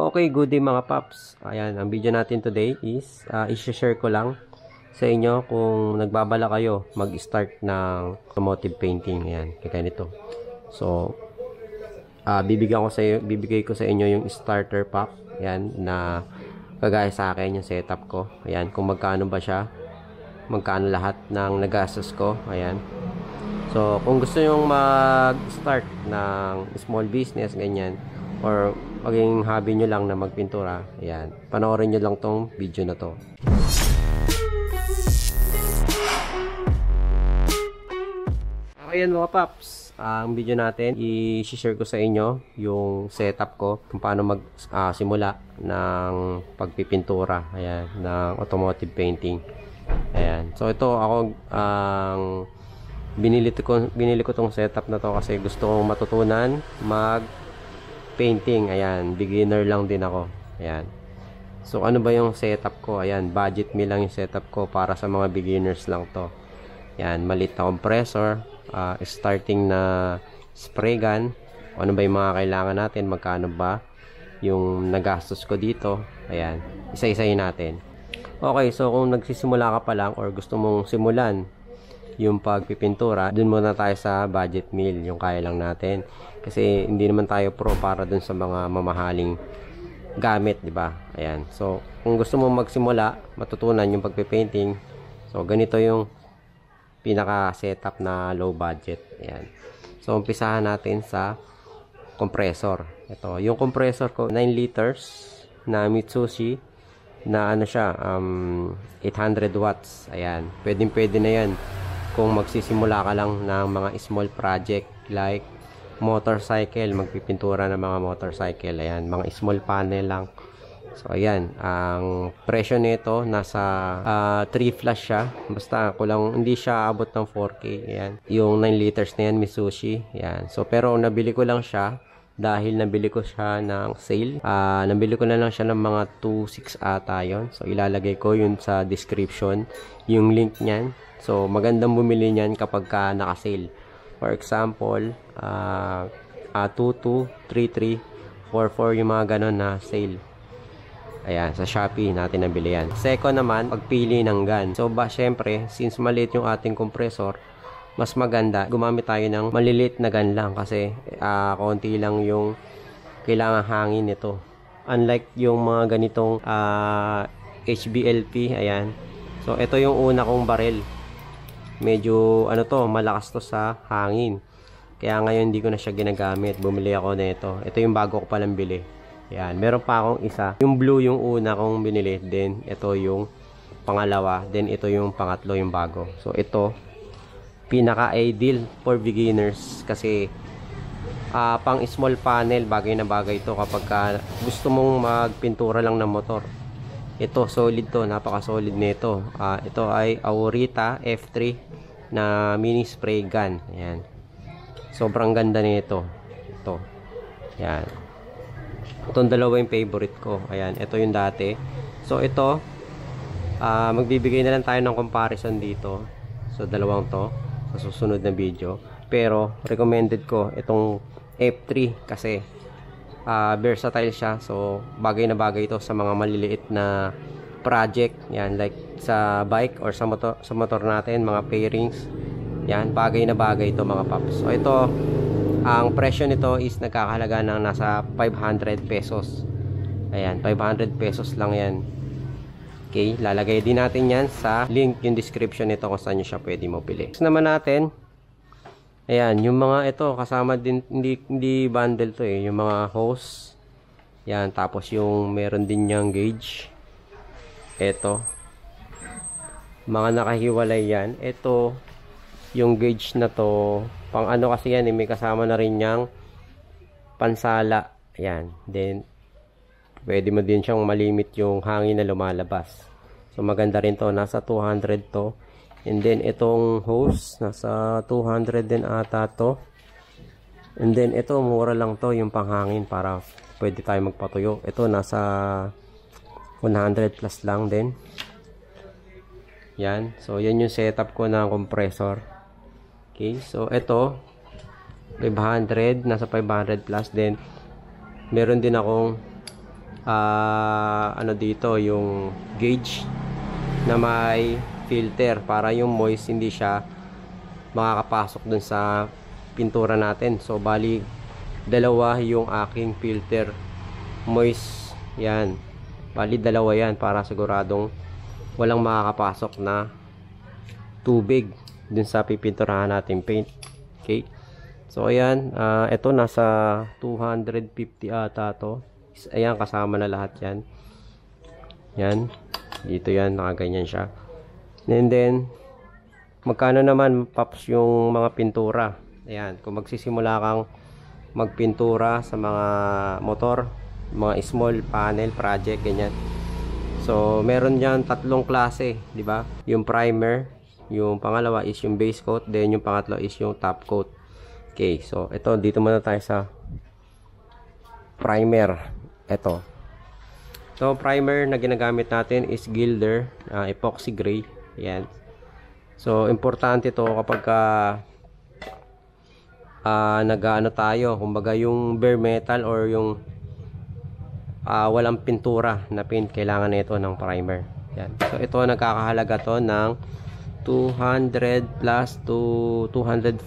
Okay, good day mga paps. Ayan, ang video natin today is i-share ko lang sa inyo kung nagbabala kayo mag-start ng automotive painting. Ayan, kaya nito. So, bibigay ko sa inyo yung starter pack. Ayan, na kagaya sa akin yung setup ko. Ayan, kung magkano ba siya, magkano lahat ng nagastos ko. Ayan. So, kung gusto nyo mag-start ng small business, ganyan, or maging hobby nyo lang na magpintura, ayan, panoorin nyo lang tong video na to. Ayan mga paps, ang video natin, i-share ko sa inyo yung setup ko kung paano mag-simula ng pagpipintura, ayan, ng automotive painting. Ayan, so ito ako binili ko tong setup na to kasi gusto kong matutunan mag painting. Ayan, beginner lang din ako. Ayan. So ano ba yung setup ko? Ayan, budget meal lang yung setup ko para sa mga beginners lang to. Ayan, maliit na compressor, starting na spray gun. Ano ba yung mga kailangan natin? Magkano ba yung nagastos ko dito? Ayan, isa-isahin natin. Okay, so kung nagsisimula ka pa lang or gusto mong simulan yung pagpipintura, dun muna tayo sa budget meal, yung kaya lang natin. Kasi hindi naman tayo pro para dun sa mga mamahaling gamit, di ba? Ayan. So, kung gusto mo magsimula, matutunan yung pagpipainting, so ganito yung pinaka setup na low budget. Ayan. So, umpisahan natin sa compressor. Ito, yung compressor ko, 9 liters na Mitsubishi na ano siya, 800 watts. Ayan. Pwede na yan kung magsisimula ka lang ng mga small project like motorcycle, magpipintura ng mga motorcycle. Ayan, mga small panel lang. So ayan, ang presyo nito nasa 3 flash siya. Basta kulang, hindi siya abot ng 4K. Ayan, yung 9 liters na yan, Mitsubishi. Ayan, so pero nabili ko lang siya dahil nabili ko siya ng sale. Nabili ko na lang siya ng mga 2.6 ata yon. So ilalagay ko yun sa description, yung link niyan. So magandang bumili niyan kapag ka naka-sale. For example, 22, 33, 44 yung mga ganon na sale. Ayan, sa Shopee natin nabili yan. Second naman, pagpili ng gun. So syempre, since maliit yung ating compressor, mas maganda gumamit tayo ng maliliit na gun lang kasi konti lang yung kailangan hangin nito. Unlike yung mga ganitong HBLP, ayan. So ito yung una kong barrel. Medyo malakas to sa hangin. Kaya ngayon hindi ko na siya ginagamit. Bumili ako nito. Ito yung bago ko palang bili. Ayan, meron pa akong isa. Yung blue yung una kong binili, then ito yung pangalawa, then ito yung pangatlo, yung bago. So ito pinaka-ideal for beginners kasi pang small panel, bagay na bagay ito kapag gusto mong magpintura lang ng motor. Ito solid to, napaka-solid nito. Ito ay Aurita F3 na mini spray gun. Ayan. Sobrang ganda nito. Ito. Ayan. Itong dalawa yung favorite ko. Ayan, ito yung dati. So ito, magbibigay na lang tayo ng comparison dito. So dalawang to sa susunod na video. Pero recommended ko itong F3 kasi versatile siya. So bagay na bagay ito sa mga maliliit na project. Yan, like sa bike or sa motor natin, mga pairings. Yan, bagay na bagay ito mga paps. So ito, ang presyo nito is nagkakahalaga ng nasa 500 pesos. Ayan, 500 pesos lang yan. Okay, lalagay din natin yan sa link, yung description nito kung saan nyo siya pwede mabili. Next naman natin, ayan, yung mga ito, kasama din, hindi bundle to yung mga hose. Yan, tapos yung meron din niyang gauge. Ito. Mga nakahiwalay yan. Ito, yung gauge na to, pang ano kasi yan, may kasama na rin niyang pansala. Ayan, then, pwede mo din siyang malimit yung hangin na lumalabas. So, maganda rin to. Nasa 200 to. And then, itong hose, nasa 200 din ata to. And then, ito, mura lang to, yung panghangin para pwede tayo magpatuyo. Ito, nasa 100 plus lang din. Yan. So, yan yung setup ko ng compressor. Okay. So, ito, 500. Nasa 500 plus. Then, meron din akong ano dito, yung gauge na may filter para yung moist hindi siya makakapasok dun sa pintura natin. So bali dalawa yung aking filter moist, yan, bali dalawa yan para siguradong walang makakapasok na tubig dun sa pipinturahan natin paint. Okay, so ayan, ito nasa 250 ata to. Ayan, kasama na lahat yan. Yan, dito yan, nakaganyan siya. And then magkano naman Pops yung mga pintura? Ayan, kung magsisimula kang magpintura sa mga motor, mga small panel project, ganyan. So meron diyan tatlong klase, di ba? Yung primer, yung pangalawa is yung base coat, then yung pangatlo is yung top coat. Okay, so ito, dito muna tayo sa primer. Ito. So primer na ginagamit natin is Gilder epoxy gray. Ayan. So importante to kapag nag-ano tayo, kumbaga yung bare metal or yung walang pintura na paint, kailangan nito ng primer. Yan. So ito, nagkakahalaga to ng 200 plus to 240,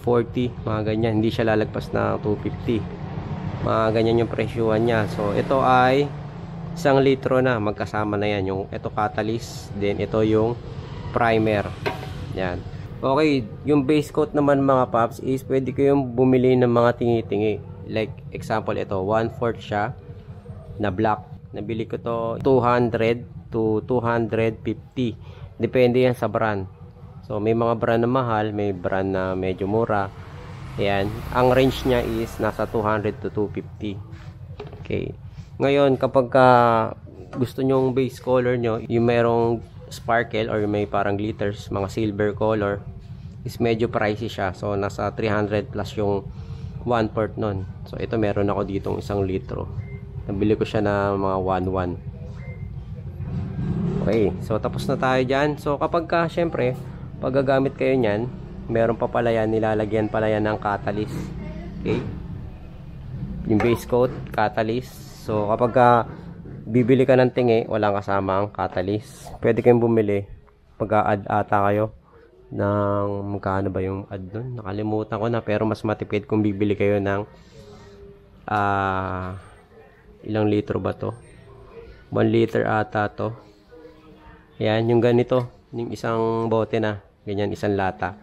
mga ganyan. Hindi siya lalagpas na 250. Mga ganyan yung presyuhan niya. So ito ay 1 litro na, magkasama na yan. Yung ito catalyst, then ito yung primer. Yan. Okay, yung base coat naman mga Pops is pwede kayong bumili ng mga tingi-tingi. Like example, ito 1/4 siya na black. Nabili ko to 200 to 250. Depende yan sa brand. So may mga brand na mahal, may brand na medyo mura. Ayan, ang range niya is nasa 200 to 250. Okay. Ngayon, kapag gusto nyong base color nyo, yung merong sparkle or may parang glitters, mga silver color, is medyo pricey siya. So nasa 300 plus yung 1/4 nun. So ito, meron ako ditong 1 litro. Nabili ko siya na mga 1/1. Okay, so tapos na tayo dyan. So kapag syempre, pag gagamit kayo nyan, meron pa pala yan, nilalagyan pala yan ng catalyst. Okay, yung base coat, catalyst. So kapag bibili ka ng tingi, walang kasama ang catalyst, pwede kayong bumili, mag-a-add ata kayo ng, magkano ba yung add nun? Nakalimutan ko na, pero mas matipid kung bibili kayo ng ilang litro ba to? 1 liter ata to. Yan, yung ganito, yung isang bote na ganyan, isang lata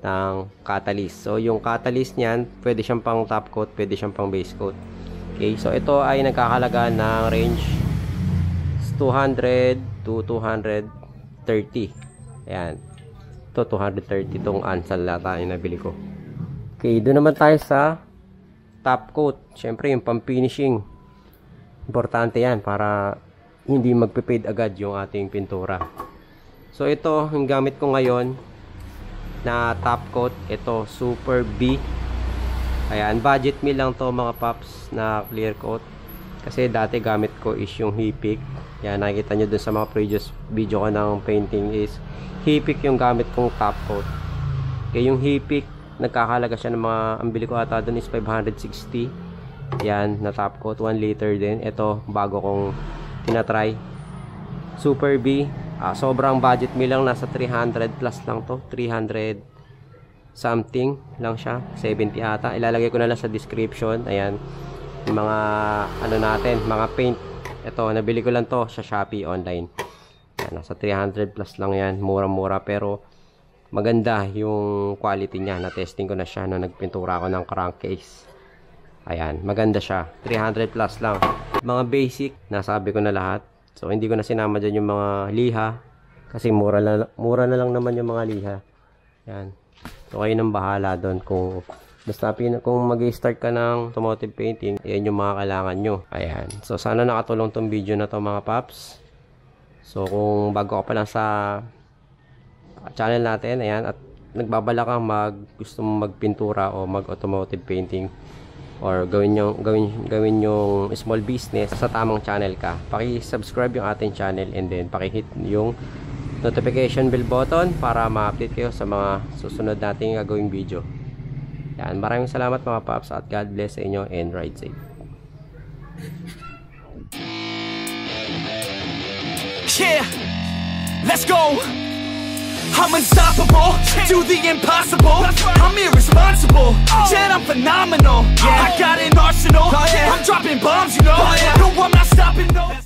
ng catalyst. So yung catalyst niyan, pwede siyang pang top coat, pwede siyang pang base coat. Okay, so ito ay nagkakahalaga ng range 200 to 230. Ayan, ito 230 itong Ansal lata yung nabili ko. Okay, doon naman tayo sa top coat. Syempre yung pang finishing, importante yan para hindi magpe-fade agad yung ating pintura. So ito yung gamit ko ngayon na top coat. Ito Super B. Ayan, budget meal lang to mga Pops na clear coat. Kasi dati gamit ko is yung Hipik. Yan, nakikita nyo dun sa mga previous video ko ng painting is Hipik yung gamit kong top coat. Okay, yung Hipik, nagkakalaga siya ng mga, ang bili ko ata dun is 560. Yan, na top coat, 1 liter din. Ito, bago kong tinatry. Super B. Sobrang budget meal lang, nasa 300 plus lang to, 300 something lang siya, 70 ata. Ilalagay ko na lang sa description. Ayan, yung mga ano natin, mga paint. Ito, nabili ko lang to sa Shopee online. Ayan, nasa 300 plus lang yan, mura-mura pero maganda yung quality niya. Na-testing ko na siya nung nagpintura ako ng crankcase. Ayan, maganda siya, 300 plus lang. Mga basic, nasabi ko na lahat. So hindi ko na sinama dyan yung mga liha kasi mura na lang naman yung mga liha. Yan. So kayo nang bahala doon kung basta kung mag-start ka ng automotive painting, yan yung mga kailangan nyo. Ayan. So sana nakatulong tong video na to mga Pops. So kung bago ka pa lang sa channel natin, ayan, at nagbabala kang gusto mong magpintura o mag-automotive painting or gawin yung small business, sa tamang channel ka. Paki-subscribe yung ating channel and then paki-hit yung notification bell button para ma-update kayo sa mga susunod nating gagawing video. Yan, maraming salamat mga Pops at God bless sa inyo and ride safe. Yeah, let's go. I'm unstoppable, do the impossible. I'm irresponsible, yet I'm phenomenal. I got an arsenal, I'm dropping bombs, you know. No, I'm not stopping, no.